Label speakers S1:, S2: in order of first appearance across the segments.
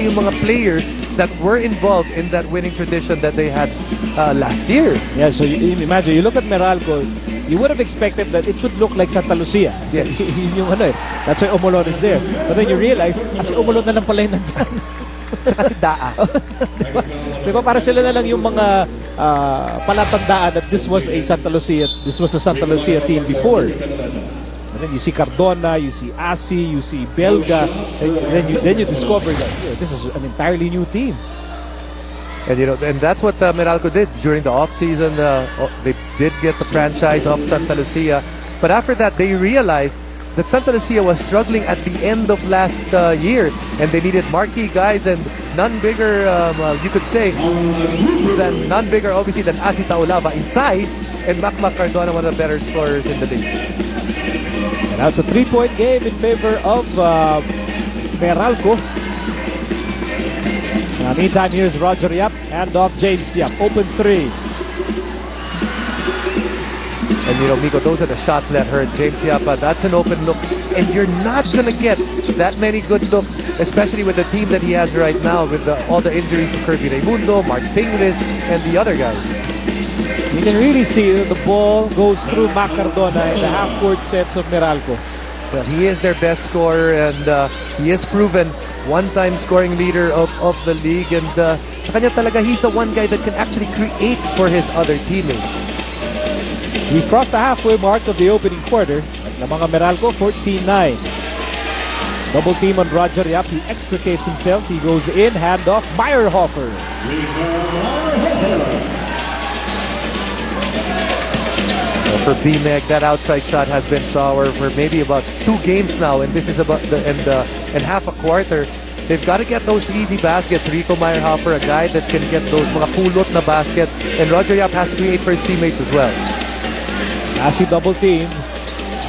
S1: yung mga players that were involved in that winning tradition that they had last year.
S2: Yeah, so you imagine, you look at Meralco, you would have expected that it should look like Santa Lucia.
S1: Yes.
S2: Yung ano eh. That's why Omolon is there. But then you realize, si Omolon na lang pala yung nandyan.
S1: Daa.
S2: Diba para sila na lang yung mga palatandaan that this was a Santa Lucia team before. And then you see Cardona, you see Asi, you see Belga, and then you discover that this is an entirely new team.
S1: And and that's what Meralco did during the off season. They did get the franchise of Santa Lucia, but after that they realized that Santa Lucia was struggling at the end of last year, and they needed marquee guys, and none bigger, you could say, obviously than Asi Taulava in size, and Macmac Cardona, one of the better scorers in the league.
S2: And that's a 3-point game in favor of Meralco. Meantime, here's Roger Yap, hand off James Yap, open 3.
S1: And Miko, those are the shots that hurt. James Yap, that's an open look, and you're not gonna get that many good looks, especially with the team that he has right now, with all the injuries to Kirby Raimundo, Mark Pinglis, and the other guys.
S2: You can really see the ball goes through Mac Cardona in the half-court sets of Meralco.
S1: Well, he is their best scorer, and he is proven one-time scoring leader of the league, and sa kanya talaga, he's the one guy that can actually create for his other teammates.
S2: We crossed the halfway mark of the opening quarter. At ng mga Meralco, 14-9. Double team on Roger Yap. He extricates himself. He goes in, handoff, Meyerhofer.
S1: For BMEG, that outside shot has been sour for maybe about 2 games now, and this is about and half a quarter. They've got to get those easy baskets. Rico Meyerhofer, a guy that can get those mga pulot na basket, and Roger Yap has to create for his teammates as well.
S2: Asi double team.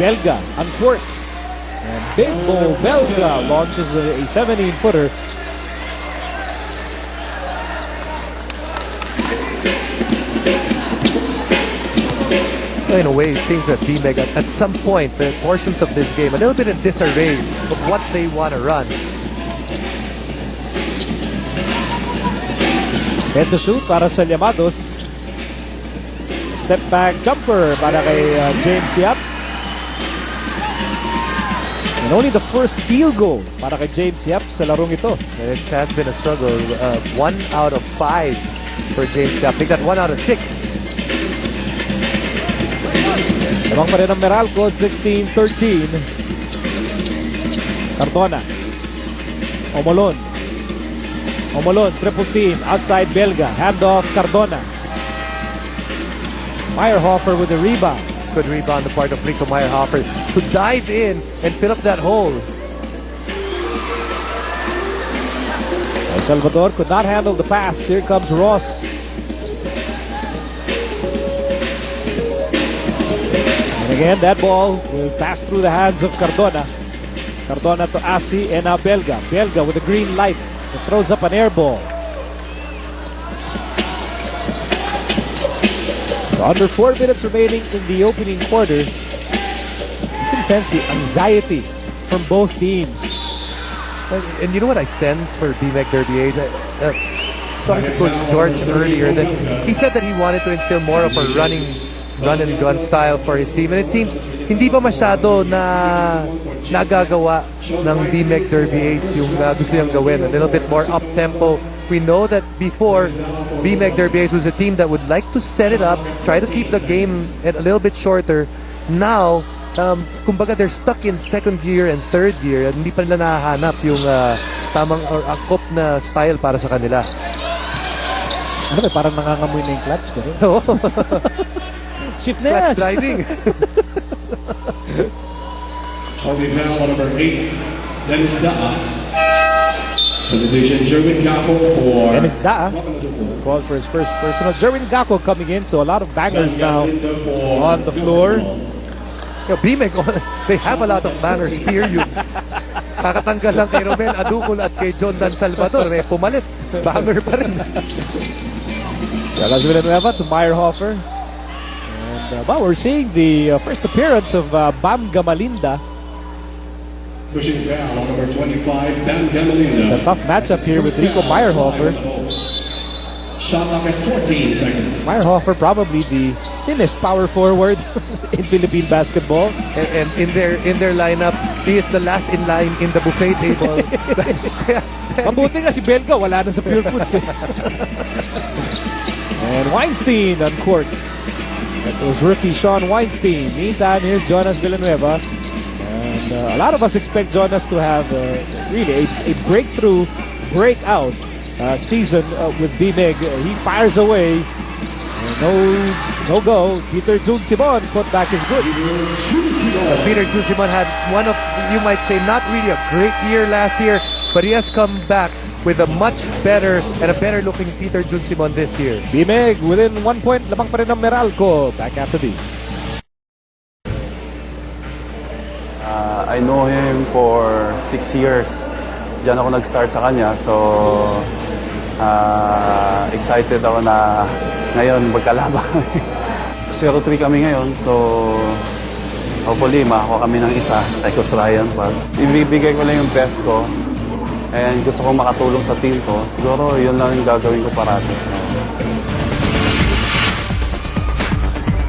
S2: Belga uncorks. And Big Bull Belga launches a 17-footer.
S1: In a way, it seems that BMEG at some point, the portions of this game, a little bit in disarray of what they want to run.
S2: Head to shoot para sa Llamados. Step back jumper para kay James Yap. And only the first field goal para kay James Yap sa larong ito.
S1: It has been a struggle. 1 out of 5 for James Yap. I think that 1 out of 6.
S2: Lamang pa rin ang Meralco, 16-13. Cardona. Omolon, triple team, outside Belga. Handoff, Cardona. Meyerhofer with the rebound.
S1: Good rebound on the part of Rico Meyerhofer to dive in and fill up that hole.
S2: El Salvador could not handle the pass. Here comes Ross. And again, that ball will pass through the hands of Cardona. Cardona to Asi and now Belga. Belga with a green light. It throws up an air ball. So under 4 minutes remaining in the opening quarter, you can sense the anxiety from both teams.
S1: And you know what I sense for BMEG Derby A's? Talking to Coach George earlier, that he said that he wanted to instill more of a run and gun style for his team, and it seems hindi pa masyado na nagagawa ng BMEG Derby A's yung gusto niyang gawin. A little bit more up-tempo. We know that before, BMEG Derby A's was a team that would like to set it up, try to keep the game a little bit shorter. Now, kumbaga they're stuck in second gear and third gear, at hindi pa nila nahahanap yung tamang or angkop na style para sa kanila.
S2: Ano ba, parang nangangamoy na yung clutch ko. Shift na yan.
S1: Clutch driving.
S3: Holding foul on number 8, Dennis Daa. Position, Jerwin Gacko for...
S2: Dennis Daa called for his first personal. Jerwin Gacko coming in, so a lot of bangers now on the floor.
S1: BMEG, they have a lot of bangers, period. Kakatanggal lang kay Romel Adukol at kay John Dan Salvador. Pumalit. Banger pa rin.
S2: Las Villanueva to Meyerhofer. And we're seeing the first appearance of Bam Gamalinda.
S3: Pushing foul on number 25, Ben Gamalina.
S2: It's a tough matchup here with Rico Meyerhofer.
S3: Shot clock at 14 seconds.
S2: Meyerhofer probably the thinnest power forward in Philippine basketball.
S1: And in their lineup, he is the last in line in the buffet table.
S2: Mabuti nga si Belga, wala na sa Pure Foods. And Weinstein uncorks. That was rookie Sean Weinstein. Meantime, here's Jonas Villanueva. And a lot of us expect Jonas to have really a breakthrough, breakout season with B-Mig. He fires away. No go. Peter Jun Simon, putback is good.
S1: Peter Jun Simon had one of, you might say, not really a great year last year, but he has come back with a much better and a better looking Peter Jun Simon this year.
S2: B-Mig within 1 point, lamang pa rin ng Meralco. Back after these.
S4: I know him for 6 years. Diyan ako nag-start sa kanya. So, excited ako na ngayon magkalaba kami. 0-3 kami ngayon. So, hopefully, makakuha kami ng isa. Tychus Ryan pas. Ibibigay ko lang yung best ko. And gusto kong makatulong sa team ko. Siguro, yun lang yung gagawin ko parati.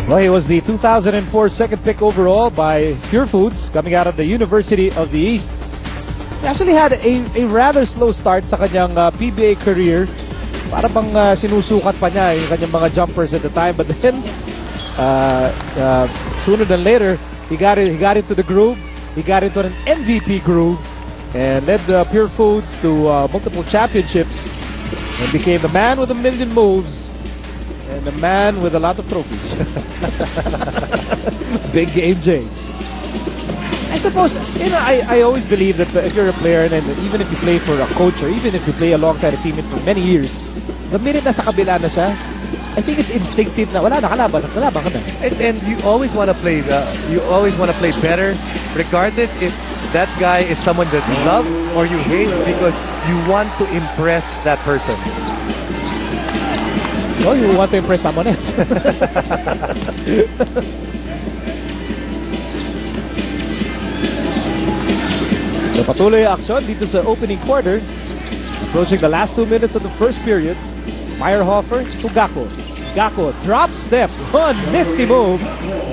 S2: Well, he was the 2004 second pick overall by Pure Foods coming out of the University of the East. He actually had a rather slow start sa kanyang PBA career. Para bang sinusukat pa niya yung kanyang mga jumpers at the time. But then, sooner than later, he got into the groove. He got into an MVP groove and led Pure Foods to multiple championships and became the man with a million moves. And a man with a lot of trophies. Big game, James. I suppose, I always believe that if you're a player and even if you play for a coach or even if you play alongside a teammate for many years, the minute na sa kabila na siya, I think it's instinctive na wala na, kalaban ka na.
S1: And you always want to play better, regardless if that guy is someone that you love or you hate, because you want to impress that person.
S2: Oh, you want to impress someone else. So patuloy ang aksyon dito sa opening quarter. Approaching the last 2 minutes of the first period. Meyerhofer to Gakko. Gakko drop step. One nifty move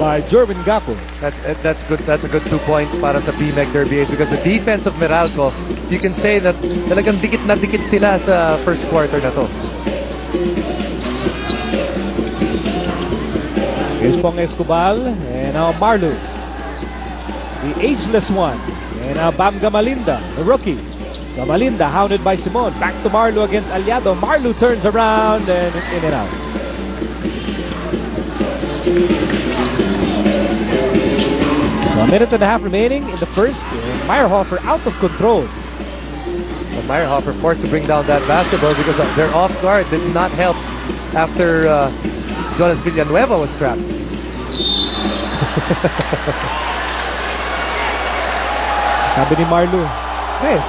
S2: by Jervin Gakko.
S1: That's good. That's a good 2 points para sa BMEC Derby 8 because the defense of Meralco, you can say that talagang dikit na dikit sila sa first quarter na to.
S2: Here's Pong Escobar and now Marlu, the ageless one, and now Bam Gamalinda, the rookie. Gamalinda hounded by Simon. Back to Marlu against Aliado. Marlu turns around and in and out. So a minute and a half remaining in the first. Meyerhofer out of control.
S1: But Meyerhofer forced to bring down that basketball because their off guard did not help after Jonas Villanueva was trapped.
S2: Sabi ni Marlu, hey,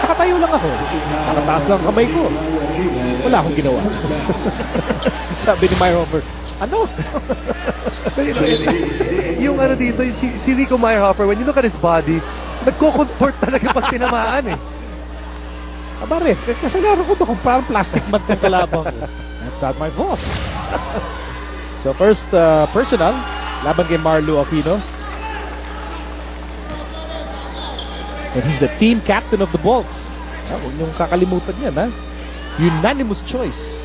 S2: nakatayo lang ako. Nakataas lang kamay ko. Wala akong ginawa. Sabi ni Meyerhofer, ano?
S1: Yung ano dito, si Rico Meyerhofer, when you look at his body, nagko-contort talaga pag tinamaan eh.
S2: Abare, kasalanan ko ba kung parang plastic man itong kalabang ko? That's not my fault. So first personal, laban kay Marlu Aquino. And he's the team captain of the Bolts. Huwag niyong kakalimutan yan, ha? Unanimous choice.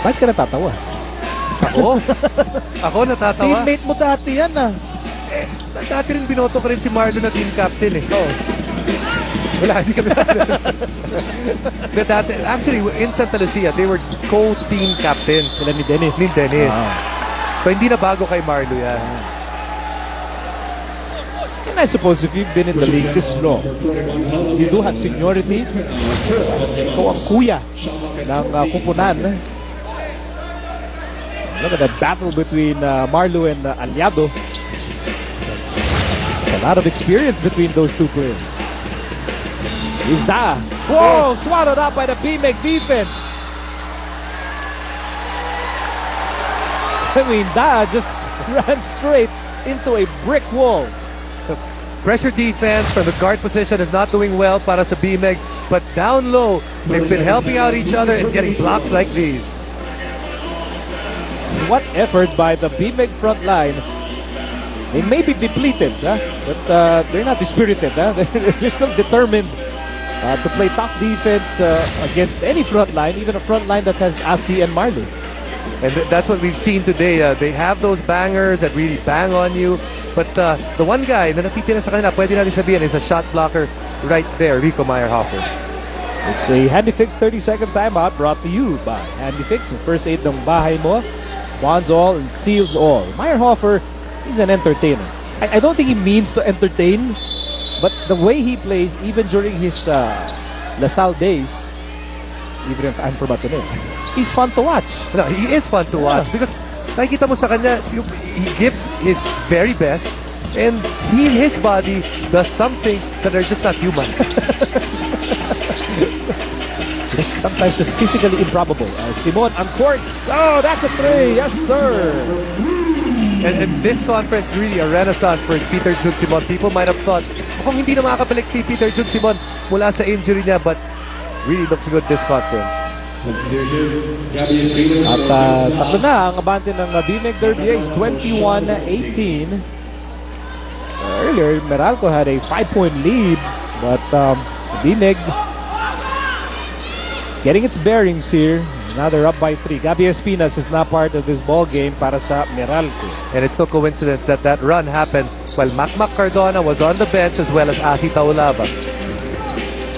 S2: Bakit ka natatawa?
S1: Ako natatawa.
S2: Teammate mo dati yan, ah.
S1: Dati rin binoto ko rin si Marlo na team captain eh. Oh. Wala, hindi kami dati. Actually, in Santa Lucia, they were co-team captains.
S2: Sila ni Dennis.
S1: So, hindi na bago kay Marlo yan.
S2: And I suppose if you've been in the league this long, you do have seniority. Ikaw ang kuya ng kupunan. Look at that battle between Marlo and Aliado. A lot of experience between those two players. He's Da. Whoa! Swallowed up by the BMEC defense. I mean, Da just ran straight into a brick wall.
S1: Pressure defense from the guard position is not doing well para sa BMEG, but down low, they've been helping out each other and getting blocks like these.
S2: What effort by the BMEG front line. They may be depleted, but they're not dispirited. They're still determined to play tough defense against any front line, even a front line that has Asi and Marley.
S1: And that's what we've seen today. They have those bangers that really bang on you. But the one guy na napitira sa kanila, pwede natin sabihin, is a shot blocker right there, Rico Meyerhofer.
S2: It's a Handy Fix 30-second timeout brought to you by Handy Fix. Yung first aid ng bahay mo, bonds all and seals all. Meyerhofer is an entertainer. I don't think he means to entertain, but the way he plays, even during his LaSalle days, even if I'm from Ateneo, he's fun to watch.
S1: No, he is fun to watch because nakikita mo sa kanya, he gives his very best and he in his body does some things that are just not human.
S2: Sometimes just physically improbable. Simon on courts. Oh, that's a three. Yes, sir.
S1: And this conference really a renaissance for Peter Jun Simon. People might have thought, kung hindi na makakabalik si Peter Jun Simon mula sa injury niya, but really looks good this conference.
S2: At tatlo na ang abante ng BMEG Derby Ace, 21-18. Earlier, Meralco had a 5-point lead, but BMEG getting its bearings here. Now they're up by 3. Gabby Espinas is not part of this ball game para sa Meralco.
S1: And it's no coincidence that that run happened while Mac Cardona was on the bench as well as Asi Taulava.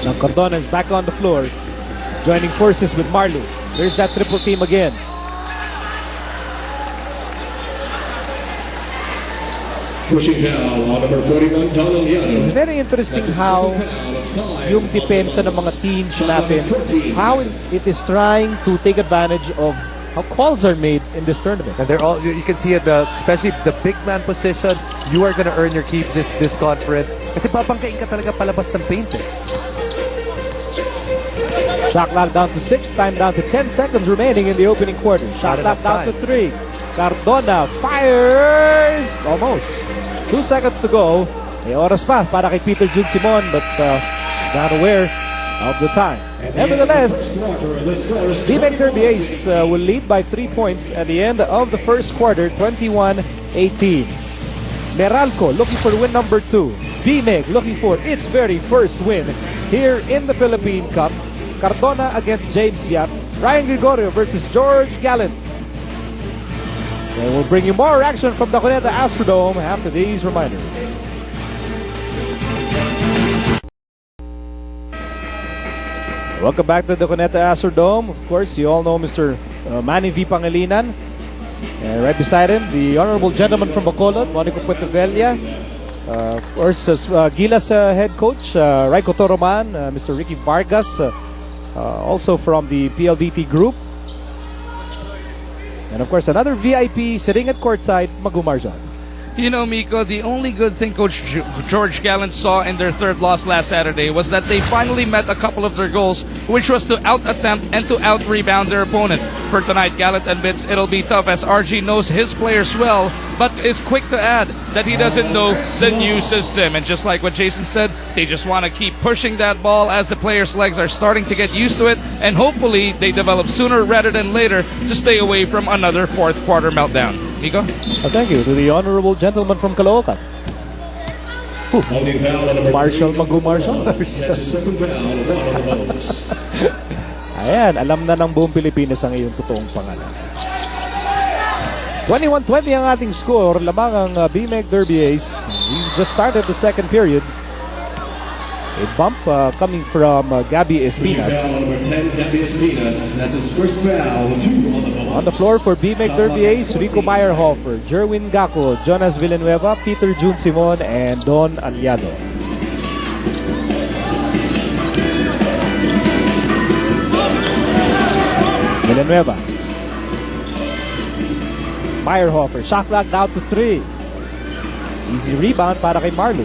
S2: Now Cardona is back on the floor, joining forces with Marlu. There's that triple team again.
S3: Pushing foul on number 41,
S2: It's very interesting how yung depensa ng mga teams natin, how it is trying to take advantage of how calls are made in this tournament.
S1: And they're all, you can see it, especially the big man position, you are going to earn your keep this conference. Kasi babangkain ka talaga palabas ng paint.
S2: Shot clock down to 6, time down to 10 seconds remaining in the opening quarter. Shot clock down to 3. Cardona fires! Almost. 2 seconds to go. May oras pa para kay Peter Jun Simon, but not aware of the time. Nevertheless, BMEG Derby Ace will lead by 3 points at the end of the first quarter, 21-18. Meralco looking for win number 2. BMEG looking for its very first win here in the Philippine Cup. Cardona against James Yap. Ryan Gregorio versus George Gallant. And we'll bring you more action from the Cuneta Astrodome after these reminders. Welcome back to the Cuneta Astrodome. Of course, you all know Mr. Manny V. Pangilinan. And right beside him, the honorable gentleman from Bacolod, Monico Puentevella. Of course, Gilas head coach, Raiko Toroman, Mr. Ricky Vargas, also from the PLDT group. And of course, another VIP sitting at courtside, Magu Marjan.
S5: You know, Miko, the only good thing Coach George Gallant saw in their third loss last Saturday was that they finally met a couple of their goals, which was to out-attempt and to out-rebound their opponent. For tonight, Gallant admits it'll be tough as RG knows his players well, but is quick to add that he doesn't know the new system. And just like what Jason said, they just want to keep pushing that ball as the players' legs are starting to get used to it, and hopefully they develop sooner rather than later to stay away from another fourth quarter meltdown. Miko?
S2: Thank you to the honorable gentleman from Caloocan. Marshall Magu Marshall. Ayan, alam na ng buong Pilipinas ang iyong totoong pangalan. 21-20 ang ating score, lamang ang BMEG Derby Ace. We just started the second period. A bump coming from Gabby Espinas.
S3: That's his first foul. 2 on the ball.
S2: On the floor for BMEG Derby Ace, Rico Meyerhofer, Jerwin Gaco, Jonas Villanueva, Peter Jun Simon, and Don Aliado. Villanueva. Meyerhofer, shot clock down to 3. Easy rebound para kay Marlu.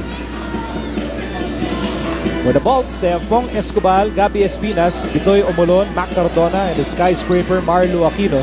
S2: For the Bolts, they have Pong Escobar, Gabby Espinas, Bitoy Omolon, Mac Cardona, and the skyscraper Marlu Aquino.